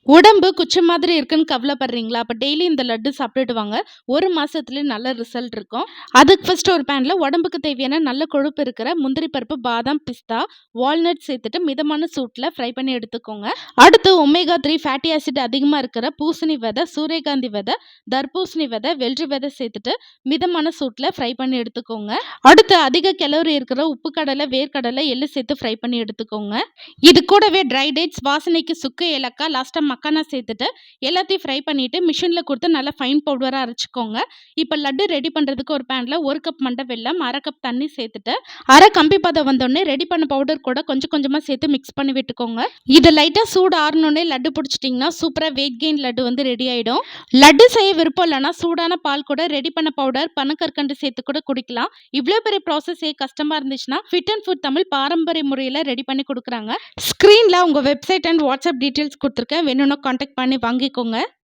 உடம்பு குச்சி மாதிரி இருக்குன்னு கவலைப்படுறீங்களா? அப்ப டெய்லி இந்த லட்டு சாப்பிட்டுட்டு வாங்க. 1 மாசத்துலயே நல்ல ரிசல்ட் இருக்கும். அதுக்கு ஃபர்ஸ்ட் ஒரு பேன்ல உடம்புக்கு தேவையான நல்ல கொழுப்பு இருக்கிற முந்திரி பருப்பு, பாதாம், பிஸ்தா, வால்நட் சேர்த்துட்டு மிதமான சூட்ல ஃப்ரை பண்ணி எடுத்துக்கோங்க. அடுத்து ஒமேகா 3 ஃபேட்டி ஆசிட் அதிகமா இருக்கிற பூசணி விதை, சூரியகாந்தி விதை, தர்பூசணி விதை, வெள்ளரி விதை சேர்த்துட்டு மிதமான சூட்ல ஃப்ரை பண்ணி எடுத்துக்கோங்க. அடுத்து அதிக கலோரி இருக்கிற உப்பு கடலை, வேர்க்கடலை, எள்ளு சேர்த்து ஃப்ரை பண்ணி எடுத்துக்கோங்க. இது கூடவே ட்ரை டேட்ஸ், வாசனைக்கு சுக்கு, ஏலக்காய், லாஸ்ட்டா மக்கானா சேர்த்துட்டு எல்லாத்தையும் ஃப்ரை பண்ணிட்டு மிஷின்ல குடுத்து நல்லா ஃபைன் பவுடரா அரைச்சுக்கோங்க. இப்ப லட்டு ரெடி பண்றதுக்கு ஒரு பேன்ல 1 கப் மண்டை வெல்லம், 1/2 கப் தண்ணி சேர்த்துட்டு, அரை கம்பி பதம் வந்தோனே ரெடி பண்ண பவுடர் கூட கொஞ்சம் கொஞ்சமா சேர்த்து மிக்ஸ் பண்ணி விட்டுக்கோங்க. இது லைட்டா சூடு ஆறுனோனே லட்டு புடிச்சிட்டீங்கன்னா சூப்பரா வெயிட் கெயின் லட்டு வந்து ரெடி ஆயிடும். லட்டு செய்ய விருப்பம் இல்லைன்னா சூடான பால் கூட ரெடி பண்ண பவுடர், பனக்கற்கண்டு சேர்த்து கூட குடிக்கலாம். இவ்வளோ பெரிய ப்ராசஸ் கஷ்டமா இருந்துச்சுன்னா ஃபிட் அண்ட் ஃபுட் தமிழ் பாரம்பரிய முறையில் ரெடி பண்ணி கொடுக்குறாங்க. ஸ்க்ரீன்ல உங்க வெப்சைட் அண்ட் வாட்ஸ்அப் டீட்டெயில்ஸ் குடுத்துருக்கேன். வேணும்னா கான்டாக்ட் பண்ணி வாங்கிக்கோங்க.